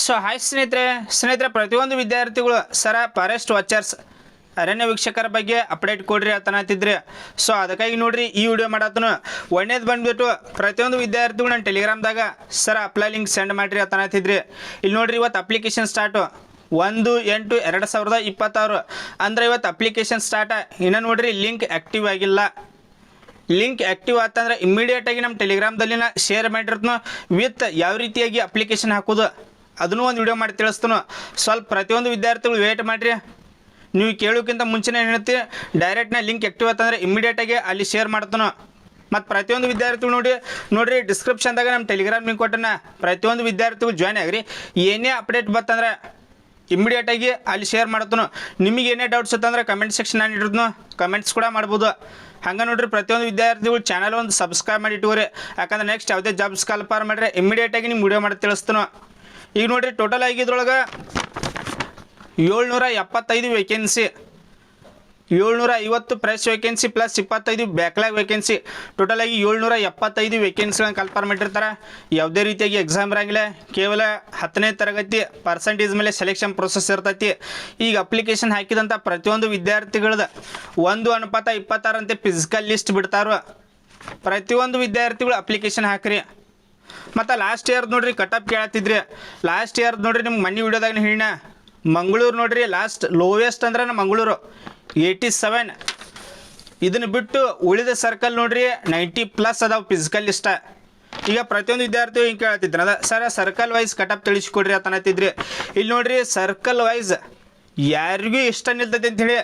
So hi ಸ್ನೇಹಿತರೆ ಪ್ರತಿಯೊಂದು ವಿದ್ಯಾರ್ಥಿಗಳು ಸರ ಫಾರೆಸ್ಟ್ ವಾಚರ್ಸ್ ಅರಣ್ಯ ವೀಕ್ಷಕರ ಬಗ್ಗೆ ಅಪ್ಡೇಟ್ ಕೊಡ್ರಿ ಅಂತನತ್ತಿದ್ರಿ. ಸೊ ಅದಕ್ಕಾಗಿ ನೋಡ್ರಿ ಈ ವಿಡಿಯೋ ಮಾಡತ್ತನು. ಒಂದೇದು ಬಂದ್ಬಿಟ್ಟು ಪ್ರತಿಯೊಂದು ವಿದ್ಯಾರ್ಥಿಗಳು ನನ್ನ ಟೆಲಿಗ್ರಾಮ್ದಾಗ ಸರ ಅಪ್ಲೈ ಲಿಂಕ್ ಸೆಂಡ್ ಮಾಡಿರಿ ಅಂತನತ್ತಿದ್ರಿ. ಇಲ್ಲಿ ನೋಡ್ರಿ ಇವತ್ತು ಅಪ್ಲಿಕೇಶನ್ ಸ್ಟಾರ್ಟು 1/8/2026 ಅಂದರೆ ಇವತ್ತು ಅಪ್ಲಿಕೇಶನ್ ಸ್ಟಾರ್ಟ. ಇನ್ನು ನೋಡ್ರಿ ಲಿಂಕ್ ಆ್ಯಕ್ಟಿವ್ ಆಗಿಲ್ಲ. ಲಿಂಕ್ ಆ್ಯಕ್ಟಿವ್ ಆತಂದ್ರೆ ಇಮ್ಮಿಡಿಯೇಟಾಗಿ ನಮ್ಮ ಟೆಲಿಗ್ರಾಮ್ದಲ್ಲಿನ ಶೇರ್ ಮಾಡಿರ್ತನೋ ವಿತ್ ಯಾವ ರೀತಿಯಾಗಿ ಅಪ್ಲಿಕೇಶನ್ ಹಾಕೋದು ಅದನ್ನೂ ಒಂದು ವಿಡಿಯೋ ಮಾಡಿ ತಿಳಿಸ್ತಾನೋ. ಸ್ವಲ್ಪ ಪ್ರತಿಯೊಂದು ವಿದ್ಯಾರ್ಥಿಗಳು ವೇಟ್ ಮಾಡಿರಿ. ನೀವು ಕೇಳೋಕ್ಕಿಂತ ಮುಂಚೆನೇ ಹೇಳ್ತೀವಿ ಡೈರೆಕ್ಟ್ನ ಲಿಂಕ್ ಆ್ಯಕ್ಟಿವ್ ಆತಂದ್ರೆ ಇಮ್ಮಿಡಿಯೇಟಾಗಿ ಅಲ್ಲಿ ಶೇರ್ ಮಾಡ್ತಾನೋ. ಮತ್ತು ಪ್ರತಿಯೊಂದು ವಿದ್ಯಾರ್ಥಿಗಳು ನೋಡ್ರಿ ಡಿಸ್ಕ್ರಿಪ್ಷನ್ದಾಗ ನಮ್ಮ ಟೆಲಿಗ್ರಾಮ್ ಲಿಂಕ್ ಕೊಟ್ಟನ ಪ್ರತಿಯೊಂದು ವಿದ್ಯಾರ್ಥಿಗಳು ಜಾಯ್ನ್ ಆಗಿರಿ. ಏನೇ ಅಪ್ಡೇಟ್ ಬತ್ತಂದ್ರೆ ಇಮ್ಮಿಡಿಯೇಟಾಗಿ ಅಲ್ಲಿ ಶೇರ್ ಮಾಡ್ತಾನೋ. ನಿಮಗೆ ಏನೇ ಡೌಟ್ಸ್ ಇತ್ತಂದ್ರೆ ಕಮೆಂಟ್ ಸೆಕ್ಷನ್ ನಾನು ಇಟ್ಟಿರ್ತಾನೋ, ಕಮೆಂಟ್ಸ್ ಕೂಡ ಮಾಡ್ಬೋದು. ಹಂಗೆ ನೋಡ್ರಿ ಪ್ರತಿಯೊಂದು ವಿದ್ಯಾರ್ಥಿಗಳು ಚಾನಲ್ ಒಂದು ಸಬ್ಸ್ಕ್ರೈಬ್ ಮಾಡಿ ಇಟ್ಟುವರಿ. ಯಾಕಂದ್ರೆ ನೆಕ್ಸ್ಟ್ ಯಾವುದೇ ಜಾಬ್ಸ್ ಕಾಲ್ಪಾರ್ ಮಾಡಿದ್ರೆ ಇಮ್ಮಿಡಿಯೇಟಾಗಿ ನಿಮ್ಮ ವಿಡಿಯೋ ಮಾಡಿ ತಿಳಿಸ್ತಾನೋ. ಈಗ ನೋಡ್ರಿ ಟೋಟಲ್ ಆಗಿದ್ರೊಳಗೆ 775 vacancy, 750 fresh vacancy plus 25 backlog vacancy, total ಆಗಿ 775 ವೇಕೆನ್ಸಿಗಳನ್ನು ಕಲ್ಪರ್ ಮಾಡಿರ್ತಾರೆ. ಯಾವುದೇ ರೀತಿಯಾಗಿ ಎಕ್ಸಾಮ್ ಇರಂಗಿಲ್ಲ. ಕೇವಲ 10ನೇ ತರಗತಿ ಪರ್ಸೆಂಟೇಜ್ ಮೇಲೆ ಸೆಲೆಕ್ಷನ್ ಪ್ರೊಸೆಸ್ ಇರ್ತೈತಿ. ಈಗ ಅಪ್ಲಿಕೇಶನ್ ಹಾಕಿದಂಥ ಪ್ರತಿಯೊಂದು ವಿದ್ಯಾರ್ಥಿಗಳದ 1:26 ಅಂತೆ ಫಿಸಿಕಲ್ ಲಿಸ್ಟ್ ಬಿಡ್ತಾರೋ. ಪ್ರತಿಯೊಂದು ವಿದ್ಯಾರ್ಥಿಗಳು ಅಪ್ಲಿಕೇಶನ್ ಹಾಕ್ರಿ. ಮತ್ತು ಲಾಸ್ಟ್ ಇಯರ್ ನೋಡ್ರಿ ಕಟಪ್ ಕೇಳತ್ತಿದ್ರಿ. ಲಾಸ್ಟ್ ಇಯರ್ ನೋಡ್ರಿ ನಿಮ್ಗೆ ಮನೆ ವಿಡಿಯೋದಾಗ ಹೇಳಿನ ಮಂಗಳೂರು ನೋಡ್ರಿ ಲಾಸ್ಟ್ ಲೋವೆಸ್ಟ್ ಅಂದ್ರೆ ಮಂಗಳೂರು 87. ಇದನ್ನು ಬಿಟ್ಟು ಉಳಿದ ಸರ್ಕಲ್ ನೋಡ್ರಿ 90+ ಅದಾವೆ ಫಿಸಿಕಲ್ ಲಿಸ್ಟ. ಈಗ ಪ್ರತಿಯೊಂದು ವಿದ್ಯಾರ್ಥಿಗಳು ಹಿಂಗೆ ಕೇಳ್ತಿದ್ರು ಅದ ಸರ್ ಸರ್ಕಲ್ ವೈಸ್ ಕಟಪ್ ತಿಳಿಸ್ಕೊಡ್ರಿ ಅಂತನತ್ತಿದ್ರಿ. ಇಲ್ಲಿ ನೋಡ್ರಿ ಸರ್ಕಲ್ ವೈಸ್ ಯಾರಿಗೂ ಇಷ್ಟ ನಿಲ್ತೈತಿ ಅಂಥೇಳಿ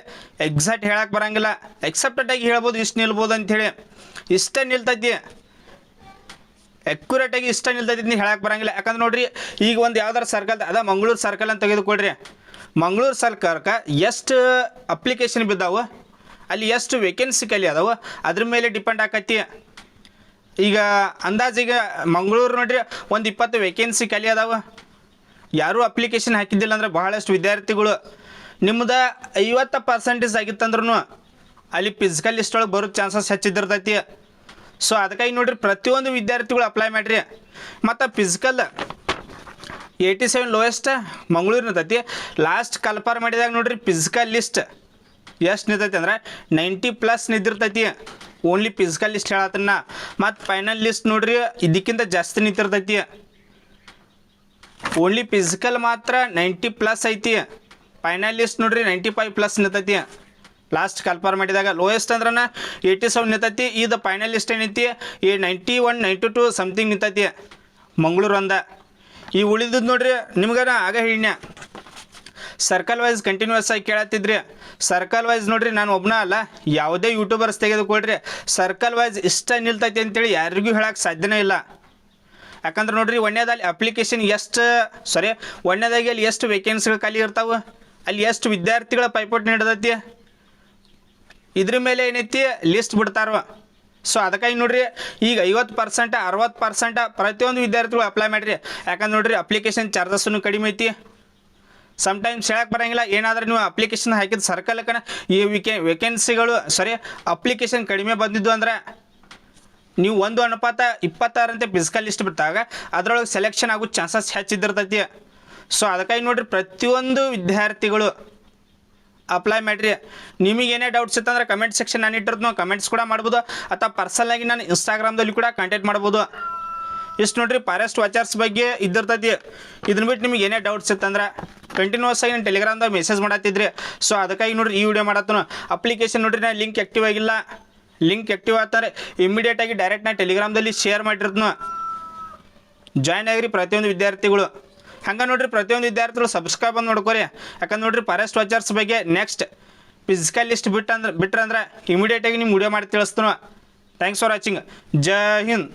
ಎಕ್ಸಾಕ್ಟ್ ಹೇಳಕ್ಕೆ ಬರೋಂಗಿಲ್ಲ. ಎಕ್ಸೆಪ್ಟೆಡಾಗಿ ಹೇಳ್ಬೋದು ಇಷ್ಟು ನಿಲ್ಬೋದು ಅಂಥೇಳಿ. ಇಷ್ಟ ನಿಲ್ತೈತಿ ಅಕ್ಯುರೇಟಾಗಿ ಇಷ್ಟ ನಿಲ್ತೈತಿ ನೀವು ಹೇಳಕ್ಕೆ ಬರೋಂಗಿಲ್ಲ. ಯಾಕಂದ್ರೆ ನೋಡ್ರಿ ಈಗ ಒಂದು ಯಾವ್ದಾರು ಸರ್ಕಲ್ ಅದ ಮಂಗಳೂರು ಸರ್ಕಲ್ ಅಂತ ತೆಗೆದುಕೊಡ್ರಿ. ಮಂಗಳೂರು ಸರ್ಕಾರಕ್ಕೆ ಎಷ್ಟು ಅಪ್ಲಿಕೇಶನ್ ಬಿದ್ದಾವೆ, ಅಲ್ಲಿ ಎಷ್ಟು ವೇಕೆನ್ಸಿ ಖಾಲಿ ಅದಾವೆ ಅದ್ರ ಮೇಲೆ ಡಿಪೆಂಡ್ ಆಕೈತಿ. ಈಗ ಅಂದಾಜಿಗೆ ಮಂಗಳೂರು ನೋಡ್ರಿ ಒಂದು 20 ವೇಕೆನ್ಸಿ ಖಾಲಿ ಅದಾವೆ. ಯಾರೂ ಅಪ್ಲಿಕೇಶನ್ ಹಾಕಿದ್ದಿಲ್ಲ ಅಂದ್ರೆ ಬಹಳಷ್ಟು ವಿದ್ಯಾರ್ಥಿಗಳು ನಿಮ್ಮದು 50% ಆಗಿತ್ತಂದ್ರೂ ಅಲ್ಲಿ ಫಿಸಿಕಲ್ ಲಿಸ್ಟ್ ಒಳಗೆ ಬರೋ ಚಾನ್ಸಸ್ ಹೆಚ್ಚಿದ್ದಿರ್ತೈತಿ. ಸೊ ಅದಕ್ಕಾಗಿ ನೋಡ್ರಿ ಪ್ರತಿಯೊಂದು ವಿದ್ಯಾರ್ಥಿಗಳು ಅಪ್ಲೈ ಮಾಡಿರಿ. ಮತ್ತು ಫಿಸಿಕಲ್ 87 ಲೋಯೆಸ್ಟ್ ಮಂಗಳೂರು ನಿಂತೈತಿ. ಲಾಸ್ಟ್ ಕಲ್ಪಾರ್ ಮಾಡಿದಾಗ ನೋಡ್ರಿ ಫಿಸಿಕಲ್ ಲಿಸ್ಟ್ ಎಷ್ಟು ನಿಂತೈತಿ ಅಂದ್ರೆ 90+ ನಿಂತಿರ್ತೈತಿ. ಓನ್ಲಿ ಫಿಸಿಕಲ್ ಲಿಸ್ಟ್ ಹೇಳತ್ತನ್ನ. ಮತ್ತು ಫೈನಲ್ ಲಿಸ್ಟ್ ನೋಡ್ರಿ ಇದಕ್ಕಿಂತ ಜಾಸ್ತಿ ನಿಂತಿರ್ತೈತಿ. ಓನ್ಲಿ ಫಿಸಿಕಲ್ ಮಾತ್ರ 90+ ಐತಿ. ಫೈನಲ್ ಲಿಸ್ಟ್ ನೋಡ್ರಿ 95+ ನಿಂತೈತಿ. ಲಾಸ್ಟ್ ಕಲ್ಪಾರ್ ಮಾಡಿದಾಗ ಲೋಯೆಸ್ಟ್ ಅಂದ್ರೆ 87 ನಿಂತೈತಿ. ಇದು ಫೈನಲ್ ಲಿಸ್ಟ್ ಏನೈತಿ ಈ 91 92 ಸಮಥಿಂಗ್ ನಿಂತೈತಿ ಮಂಗಳೂರು ಅಂದ. ಈ ಉಳಿದದ್ದು ನೋಡ್ರಿ ನಿಮ್ಗೆ ಆಗ ಹೇಳಿನ ಸರ್ಕಲ್ ವೈಸ್ ಕಂಟಿನ್ಯೂಸ್ ಆಗಿ ಕೇಳತ್ತಿದ್ರಿ. ಸರ್ಕಲ್ ವೈಸ್ ನೋಡ್ರಿ ನಾನು ಒಬ್ಬನ ಅಲ್ಲ, ಯಾವುದೇ ಯೂಟ್ಯೂಬರ್ಸ್ ತೆಗೆದುಕೊಳ್ರಿ ಸರ್ಕಲ್ ವೈಸ್ ಇಷ್ಟ ನಿಲ್ತೈತಿ ಅಂತೇಳಿ ಯಾರಿಗೂ ಹೇಳಕ್ಕೆ ಸಾಧ್ಯನೇ ಇಲ್ಲ. ಯಾಕಂದ್ರೆ ನೋಡ್ರಿ ಒಂದೇದಲ್ಲಿ ಅಪ್ಲಿಕೇಶನ್ ಒಂದೇದಾಗಿ ಅಲ್ಲಿ ಎಷ್ಟು ವೇಕೆನ್ಸಿಗಳು ಖಾಲಿ ಇರ್ತಾವೆ, ಅಲ್ಲಿ ಎಷ್ಟು ವಿದ್ಯಾರ್ಥಿಗಳ ಪೈಪೋಟಿ ನಡೆದೈತಿ, ಇದ್ರ ಮೇಲೆ ಏನೈತಿ ಲಿಸ್ಟ್ ಬಿಡ್ತಾರೋ. ಸೊ ಅದಕ್ಕಾಗಿ ನೋಡ್ರಿ ಈಗ 50% 60% ಪ್ರತಿಯೊಂದು ವಿದ್ಯಾರ್ಥಿಗಳು ಅಪ್ಲೈ ಮಾಡಿರಿ. ಯಾಕಂದ್ರೆ ನೋಡ್ರಿ ಅಪ್ಲಿಕೇಶನ್ ಚಾರ್ಜಸ್ಸನ್ನು ಕಡಿಮೆ ಐತಿ. ಸಮ್ಟೈಮ್ಸ್ ಹೇಳಕ್ಕೆ ಬರೋಂಗಿಲ್ಲ. ಏನಾದರೂ ನೀವು ಅಪ್ಲಿಕೇಶನ್ ಹಾಕಿದ ಸರ್ಕಲ್ಕನ ಈ ವೇಕೆನ್ಸಿಗಳು ಅಪ್ಲಿಕೇಶನ್ ಕಡಿಮೆ ಬಂದಿದ್ದು ಅಂದ್ರೆ ನೀವು 1:26 ಅಂತೆ ಫಿಸಿಕಲ್ ಲಿಸ್ಟ್ ಬಿಟ್ಟಾಗ ಅದರೊಳಗೆ ಸೆಲೆಕ್ಷನ್ ಆಗೋ ಚಾನ್ಸಸ್ ಹೆಚ್ಚಿದ್ದಿರ್ತೈತಿ. ಸೊ ಅದಕ್ಕಾಗಿ ನೋಡ್ರಿ ಪ್ರತಿಯೊಂದು ವಿದ್ಯಾರ್ಥಿಗಳು ಅಪ್ಲೈ ಮಾಡಿರಿ. ನಿಮಗೆ ಏನೇ ಡೌಟ್ಸ್ ಇತ್ತಂದ್ರೆ ಕಮೆಂಟ್ ಸೆಕ್ಷನ್ ನಾನು ಇಟ್ಟಿರ್ತೀನಿ, ಕಮೆಂಟ್ಸ್ ಕೂಡ ಮಾಡ್ಬೋದು. ಅಥವಾ ಪರ್ಸನಲಾಗಿ ನಾನು ಇನ್ಸ್ಟಾಗ್ರಾಮ್ದಲ್ಲಿ ಕೂಡ ಕಾಂಟ್ಯಾಕ್ಟ್ ಮಾಡ್ಬೋದು. ಇಷ್ಟು ನೋಡ್ರಿ ಫಾರೆಸ್ಟ್ ವಾಚರ್ಸ್ ಬಗ್ಗೆ ಇದ್ದಿರ್ತೈತಿ. ಇದನ್ನ ಬಿಟ್ಟು ನಿಮಗೆ ಏನೇ ಡೌಟ್ಸ್ ಇತ್ತಂದ್ರೆ ಕಂಟಿನ್ಯೂಸ್ ಆಗಿ ನಾನು ಟೆಲಿಗ್ರಾಮ್ದಾಗ ಮೆಸೇಜ್ ಮಾಡತ್ತಿದ್ರಿ. ಸೊ ಅದಕ್ಕಾಗಿ ನೋಡ್ರಿ ಈ ವಿಡಿಯೋ ಮಾಡತ್ತನು. ಅಪ್ಲಿಕೇಶನ್ ನೋಡ್ರಿ ನಾನು ಲಿಂಕ್ ಆ್ಯಕ್ಟಿವ್ ಆಗಿಲ್ಲ. ಲಿಂಕ್ ಆ್ಯಕ್ಟಿವ್ ಆಗ್ತಾರೆ ಇಮ್ಮಿಡಿಯೇಟಾಗಿ ಡೈರೆಕ್ಟ್ ನಾನು ಟೆಲಿಗ್ರಾಮ್ದಲ್ಲಿ ಶೇರ್ ಮಾಡಿರ್ತೀನಿ. ಜಾಯ್ನ್ ಆಗಿರಿ ಪ್ರತಿಯೊಂದು ವಿದ್ಯಾರ್ಥಿಗಳು. ಹಂಗೆ ನೋಡ್ರಿ ಪ್ರತಿಯೊಂದು ವಿದ್ಯಾರ್ಥಿಗಳು ಸಬ್ಸ್ಕ್ರೈಬ್ ಅಂತ ನೋಡ್ಕೊರಿ. ಯಾಕಂದ್ರೆ ನೋಡ್ರಿ ಫಾರೆಸ್ಟ್ ವಾಚರ್ಸ್ ಬಗ್ಗೆ ನೆಕ್ಸ್ಟ್ ಫಿಸಿಕಲ್ ಲಿಸ್ಟ್ ಬಿಟ್ರಂದ್ರೆ ಇಮಿಡಿಯೇಟಾಗಿ ನಿಮ್ಮ ವಿಡಿಯೋ ಮಾಡಿ ತಿಳಿಸ್ತಾನೋ. Thanks for watching. ಜೈ ಹಿಂದ್.